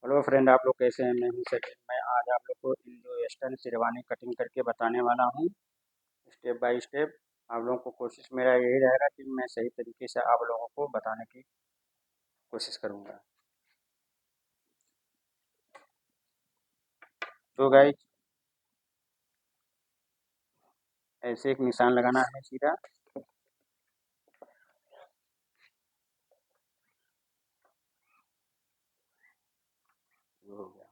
Hello friend, आप लोग कैसे हैं? मैं हूं सचिन। मैं आज आप लोग को इंडो वेस्टर्न शेरवानी कटिंग करके बताने वाला हूं, स्टेप बाय स्टेप। आप लोगों को कोशिश मेरा यही रहेगा कि मैं सही तरीके से आप लोगों को बताने की कोशिश करूंगा। तो गाइस, ऐसे एक निशान लगाना है सीधा। ये हो गया।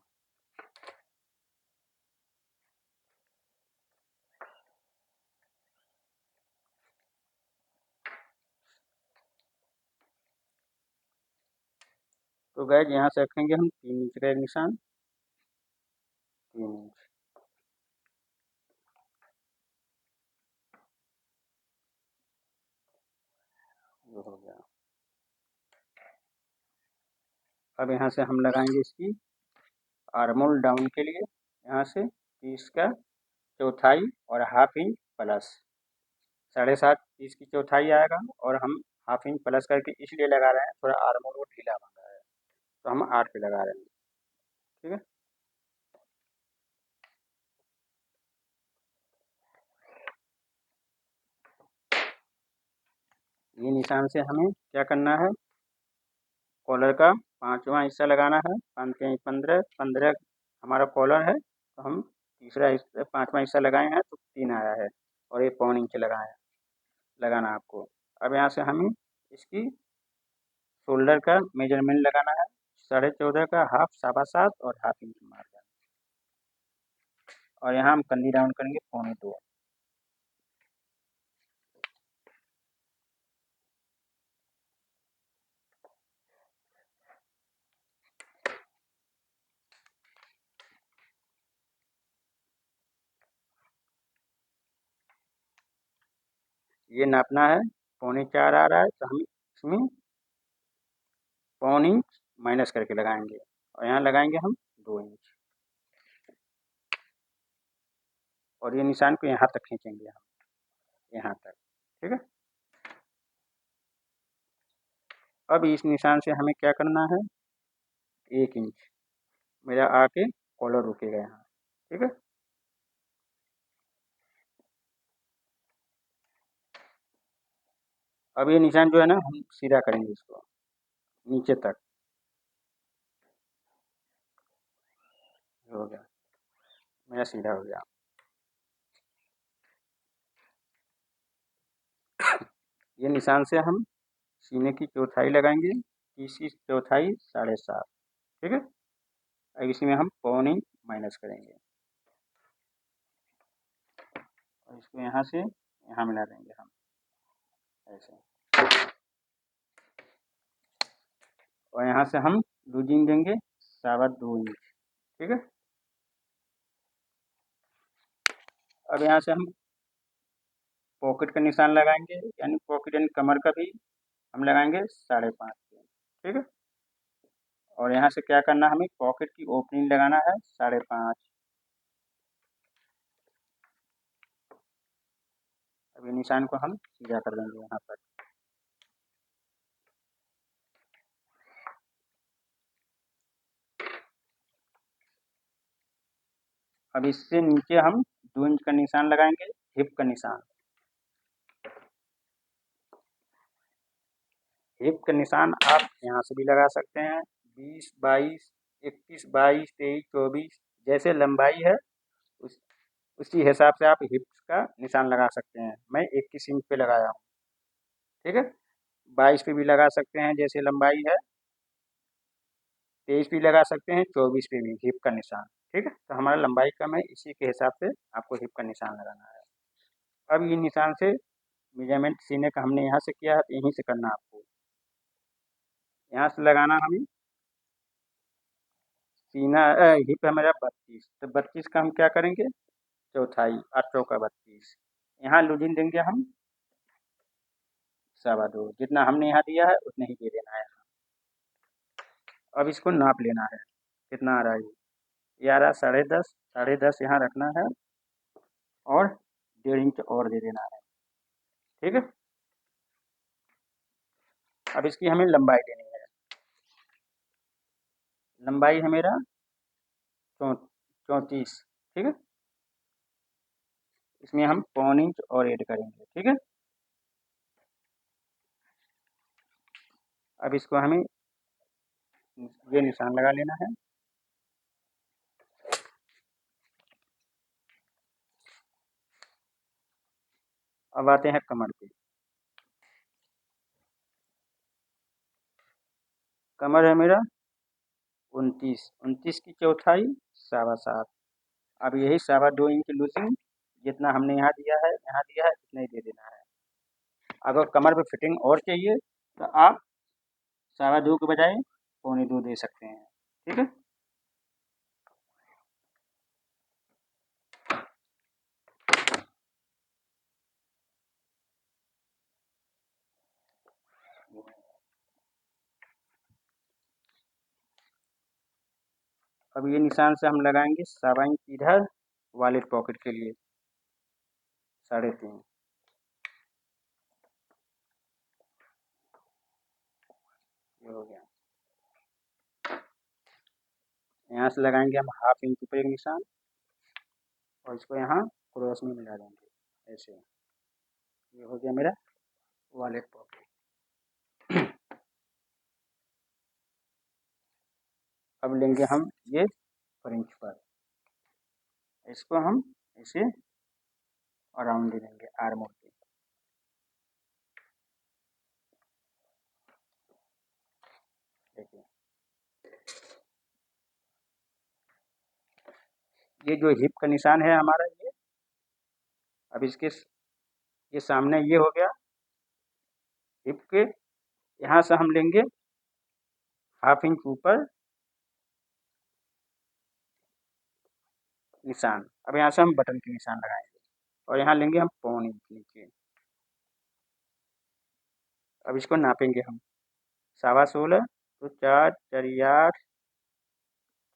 तो गाइस, यहाँ से रखेंगे हम 3 इंच का एक निशान। 3 इंच। ये हो गया। अब यहाँ से हम लगाएंगे इसकी आर्मोल डाउन के लिए, यहाँ से 30 का चौथाई और हाफ इंच प्लस 7.5। 30 की चौथाई आएगा और हम हाफ इंच प्लस करके इसलिए लगा रहे हैं, थोड़ा आर्मोल वो ढीला बन रहा है, तो हम 8 पे लगा रहे हैं। ठीक है। ये निशान से हमें क्या करना है, कॉलर का 5वां हिस्सा लगाना है। 5 के 15, 15 हमारा कॉलर है, तो हम तीसरा हिस्सा 5वां हिस्सा लगाए हैं तो 3 आया है, और ये पौन इंच लगाए हैं, लगाना है आपको। अब यहाँ से हमें इसकी शोल्डर का मेजरमेंट लगाना है। 14.5 का हाफ 7.25 और हाफ इंच मार देना। और यहाँ हम कंधी राउंड करेंगे 1.25। ये नापना है। 3.25 आ रहा है, तो हम इसमें 1.25 इंच माइनस करके लगाएंगे, और यहाँ लगाएंगे हम 2 इंच। और ये निशान को यहाँ तक खींचेंगे हम, यहाँ तक। ठीक है। अब इस निशान से हमें क्या करना है, 1 इंच मेरा आके कॉलर रुकेगा यहाँ। ठीक है। अब ये निशान जो है ना, हम सीधा करेंगे इसको नीचे तक। हो गया, मेरा सीधा हो गया। ये निशान से हम सीने की चौथाई लगाएंगे, इसकी चौथाई 7.5। ठीक है। अब इसमें हम 1.25 इंच माइनस करेंगे, और इसको यहाँ से यहाँ मिला देंगे हम, ऐसे। और यहाँ से हम लूजिंग देंगे 2.25 इंच। ठीक है। अब यहाँ से हम पॉकेट का निशान लगाएंगे, यानी पॉकेट यानी कमर का भी हम लगाएंगे 5.5 पे। ठीक है। और यहाँ से क्या करना, हमें पॉकेट की ओपनिंग लगाना है 5.5। अब ये निशान को हम सीधा कर देंगे यहाँ पर। अब इससे नीचे हम 2 इंच का निशान लगाएंगे, हिप का निशान। हिप का निशान आप यहाँ से भी लगा सकते हैं। 20, 22, 21, 22, 23, 24 जैसे लंबाई है, उस उसी हिसाब से आप हिप्स का निशान लगा सकते हैं। मैं 21 इंच पे लगाया हूँ। ठीक है। 22 पे भी लगा सकते हैं जैसे लंबाई है। 23 भी लगा सकते हैं, 24 पे भी हिप का निशान। ठीक है। तो हमारा लंबाई कम है, इसी के हिसाब से आपको हिप का निशान लगाना है। अब ये निशान से मेजरमेंट सीने का हमने यहाँ से किया है, तो यहीं से करना है आपको। यहाँ से लगाना हमें सीना, हिप है मेरा 32, तो 32 का हम क्या करेंगे, चौथाई, 8 का 32। यहाँ लूजिंग देंगे हम 2.25। जितना हमने यहाँ दिया है उतना ही दे देना है। अब इसको नाप लेना है, कितना आ रहा है। ये आ रहा है 10.5। 10.5 यहाँ रखना है, और 1.5 इंच और दे देना है। ठीक है। अब इसकी हमें लंबाई देनी है। लंबाई है मेरा 34, ठीक है। इसमें हम पौन इंच और ऐड करेंगे, ठीक है। अब इसको हमें ये निशान लगा लेना है। अब आते हैं कमर पे। कमर है मेरा 29 की चौथाई 7.25। अब यही 2.25 इंच लूजिंग जितना हमने यहाँ दिया है इतना ही दे देना है। अगर कमर पे फिटिंग और चाहिए तो आप 2.25 के बजाय 2.25 दे सकते हैं, ठीक है। अब ये निशान से हम लगाएंगे 1.25 इंच इधर वॉलेट पॉकेट के लिए 3.5। ये हो गया। यहाँ से लगाएंगे हम 1/2 इंच ऊपर एक निशान और इसको यहाँ क्रॉस में मिला देंगे ऐसे। ये हो गया मेरा वॉलेट पॉकेट। अब लेंगे हम ये फ्रिंज पर, इसको हम ऐसे अराउंड दे देंगे आर्म होल पे। देखिए ये जो हिप का निशान है हमारा ये, अब इसके ये सामने ये हो गया हिप के। यहाँ से हम लेंगे 1/2 इंच ऊपर निशान। अब यहाँ से हम बटन के निशान लगाएंगे और यहाँ लेंगे हम 1.25 इंच नीचे। अब इसको नापेंगे हम 16.25 तो 4 4 8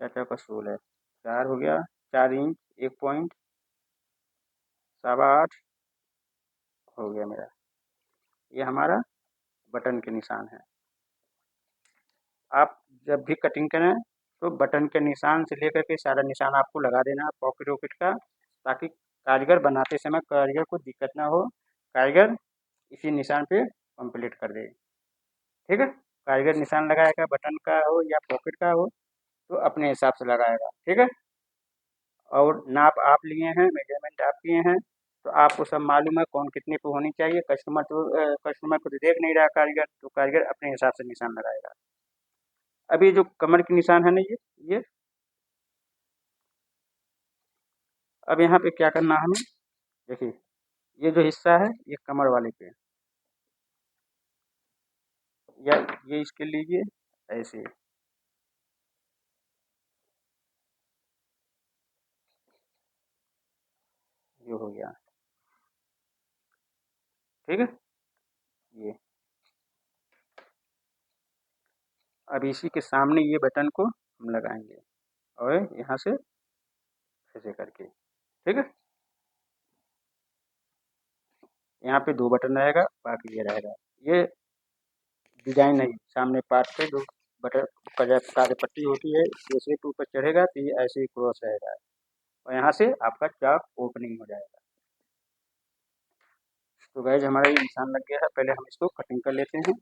4 4 का 16 4 हो गया 4 इंच 1.8 हो गया मेरा। ये हमारा बटन के निशान है। आप जब भी कटिंग करें तो बटन के निशान से लेकर के सारा निशान आपको लगा देना है पॉकेट वॉकेट का, ताकि कारीगर बनाते समय कारीगर को दिक्कत ना हो, कारीगर इसी निशान पे कंप्लीट कर दे, ठीक है। कारीगर निशान लगाएगा बटन का हो या पॉकेट का हो तो अपने हिसाब से लगाएगा, ठीक है। और नाप आप लिए हैं, मेजरमेंट आप किए हैं तो आपको सब मालूम है कौन कितने पे होनी चाहिए। कस्टमर को तो देख नहीं रहा कारीगर, तो कारीगर अपने हिसाब से निशान लगाएगा। अभी जो कमर के निशान है ना ये अब यहाँ पे क्या करना है हमें, देखिए ये जो हिस्सा है ये कमर वाले पे, या ये इसके लीजिए ऐसे। ये हो गया, ठीक है। ये अब इसी के सामने ये बटन को हम लगाएंगे और यहाँ से ऐसे करके, ठीक है। यहाँ पे 2 बटन रहेगा, बाकी ये रहेगा। ये डिजाइन नहीं, सामने पार्ट पे जो बटन कार्य पट्टी होती है जैसे के ऊपर चढ़ेगा तो ये ऐसे ही क्रॉस रहेगा और यहाँ से आपका चाप ओपनिंग हो जाएगा। तो गाइज हमारा ये निशान लग गया है, पहले हम इसको कटिंग कर लेते हैं।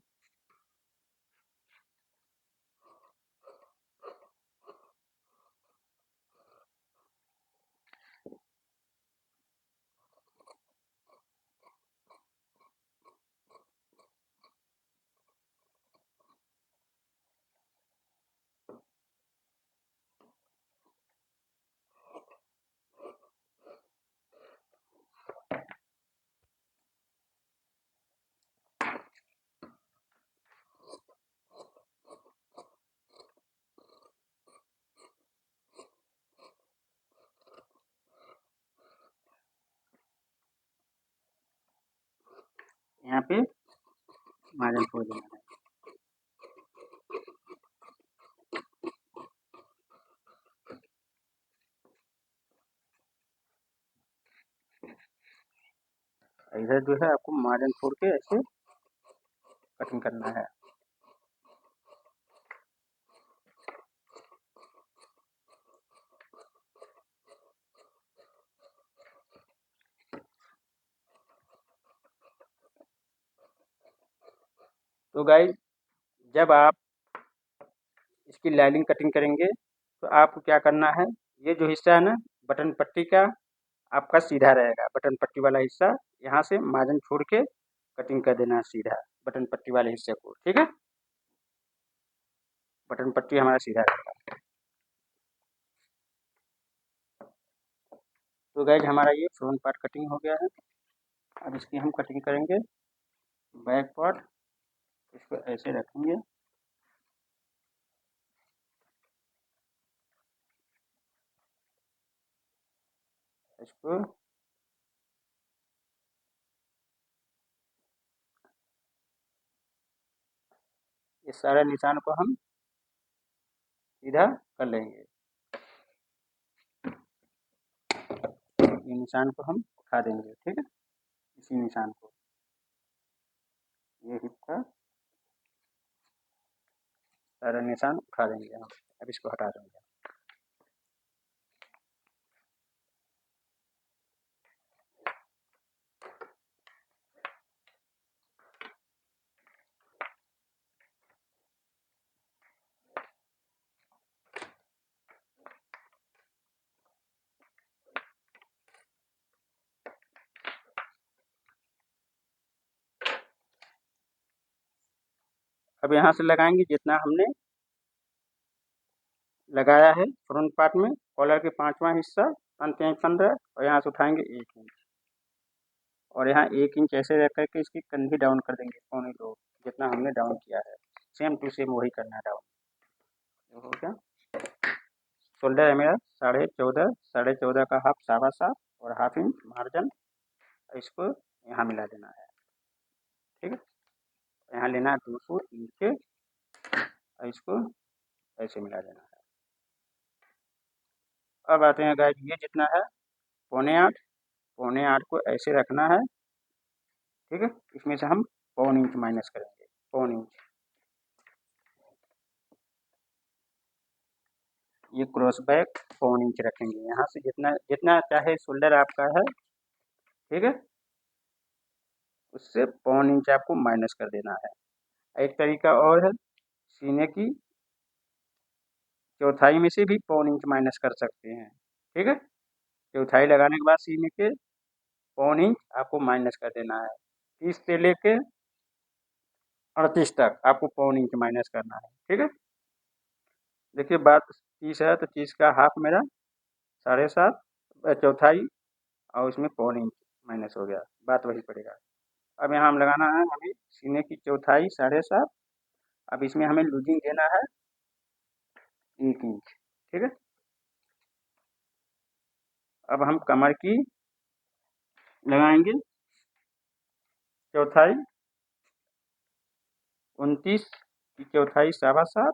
यहाँ पे मार्जिन छोड़ देना है। इधर जो है आपको मार्जिन छोड़ के ऐसे कटिंग करना है। तो गाइज जब आप इसकी लाइनिंग कटिंग करेंगे तो आपको क्या करना है, ये जो हिस्सा है ना बटन पट्टी का आपका सीधा रहेगा। बटन पट्टी वाला हिस्सा यहाँ से मार्जिन छोड़ के कटिंग कर देना है सीधा बटन पट्टी वाले हिस्से को, ठीक है। बटन पट्टी हमारा सीधा रहेगा। तो गाइज हमारा ये फ्रंट पार्ट कटिंग हो गया है। अब इसकी हम कटिंग करेंगे बैक पार्ट। इसको ऐसे रखेंगे, इसको इस सारे निशान को हम सीधा कर लेंगे। ये निशान को हम उठा देंगे, ठीक है। इसी निशान को, ये हिप का सारा निशान उठा देंगे हम। अब इसको हटा देंगे। अब यहाँ से लगाएंगे जितना हमने लगाया है फ्रंट पार्ट में कॉलर के पांचवा हिस्सा 15 और यहाँ से उठाएंगे 1 इंच और यहाँ 1 इंच ऐसे रख करके इसकी कंधी डाउन कर देंगे 1.25 जितना हमने डाउन किया है। सेम टू सेम वही करना है डाउन। हो गया। शोल्डर है मेरा 14.5, 14.5 का हाफ 7.25 और हाफ इंच मार्जिन। इसको यहाँ मिला देना है, ठीक है। यहाँ लेना है 200 नीचे और इसको ऐसे मिला देना है। अब आते हैं गाइस, ये जितना है 7.25, 7.25 को ऐसे रखना है, ठीक है। इसमें से हम 1 इंच माइनस करेंगे, 1 इंच। ये क्रॉस बैक 1 इंच रखेंगे। यहाँ से जितना जितना चाहे शोल्डर आपका है, ठीक है, उससे 1 इंच आपको माइनस कर देना है। एक तरीका और है, सीने की चौथाई में से भी 1 इंच माइनस कर सकते हैं, ठीक है। चौथाई लगाने के बाद सीने के 1 इंच आपको माइनस कर देना है। 30 से लेके 38 तक आपको 1 इंच माइनस करना है, ठीक है। देखिए बात 30 है तो 30 का हाफ मेरा 7.5 चौथाई और उसमें 1 इंच माइनस हो गया, बात वही पड़ेगा। अब यहाँ हम लगाना है हमें सीने की चौथाई 7.5। अब इसमें हमें लूजिंग देना है 1 इंच, ठीक है। अब हम कमर की लगाएंगे चौथाई 29 की चौथाई 7.25।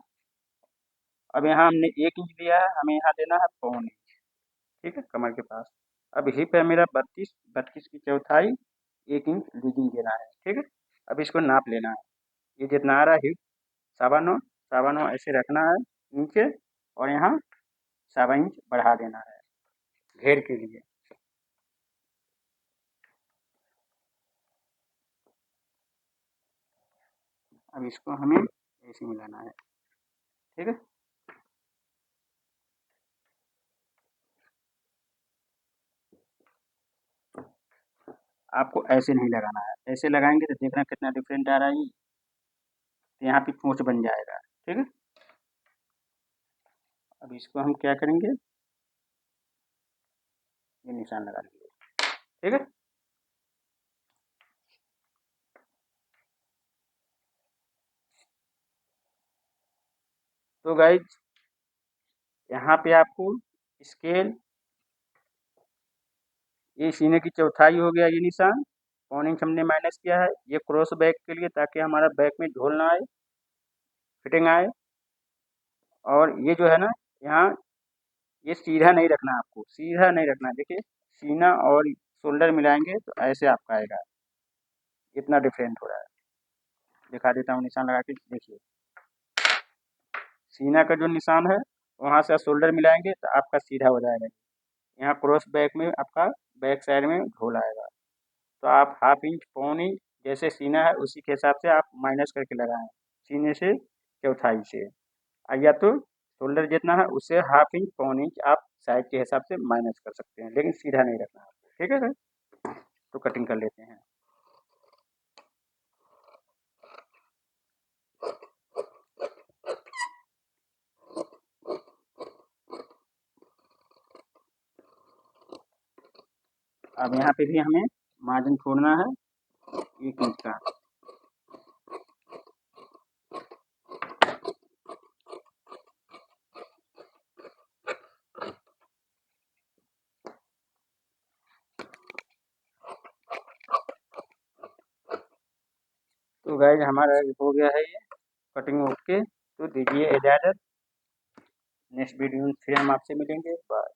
अब यहाँ हमने 1 इंच दिया है, हमें यहाँ देना है 1.25 इंच, ठीक है, कमर के पास। अब हिप है मेरा 32, 32 की चौथाई 1 इंच लूजिंग देना है, ठीक है। अब इसको नाप लेना है, ये जितना आ रहा है हिप 9.25, 9.25 ऐसे रखना है नीचे और यहाँ 7 इंच बढ़ा देना है घेर के लिए। अब इसको हमें ऐसे मिलाना है, ठीक है। आपको ऐसे नहीं लगाना है, ऐसे लगाएंगे तो देखना कितना डिफरेंट आ रहा है। तो यहाँ पे चोंच बन जाएगा, ठीक है। अब इसको हम क्या करेंगे, ये निशान लगा देंगे, ठीक है। तो गाइज यहाँ पे आपको स्केल, ये सीने की चौथाई हो गया, ये निशान 1 इंच हमने माइनस किया है। ये क्रॉस बैक के लिए ताकि हमारा बैक में ढोल ना आए, फिटिंग आए। और ये जो है ना यहाँ, ये सीधा नहीं रखना, आपको सीधा नहीं रखना। देखिए सीना और शोल्डर मिलाएंगे तो ऐसे आपका आएगा, इतना डिफरेंट हो रहा है। दिखा देता हूँ निशान लगा के, देखिए सीना का जो निशान है वहाँ से शोल्डर मिलाएंगे तो आपका सीधा हो जाएगा। यहाँ क्रॉस बैक में आपका बैक साइड में ढोल आएगा। तो आप हाफ इंच, 1.25 इंच जैसे सीना है उसी के हिसाब से आप माइनस करके लगाएं, सीने से चौथाई से। या तो शोल्डर जितना है उससे हाफ इंच पौन इंच आप साइज के हिसाब से माइनस कर सकते हैं, लेकिन सीधा नहीं रखना है। ठीक है सर, तो कटिंग कर लेते हैं। अब यहाँ पे भी हमें मार्जिन छोड़ना है 1 इंच का। तो गाइस हमारा हो गया है ये कटिंग ओके। तो दीजिए इजाज़त, नेक्स्ट वीडियो में फिर हम आपसे मिलेंगे। बाय।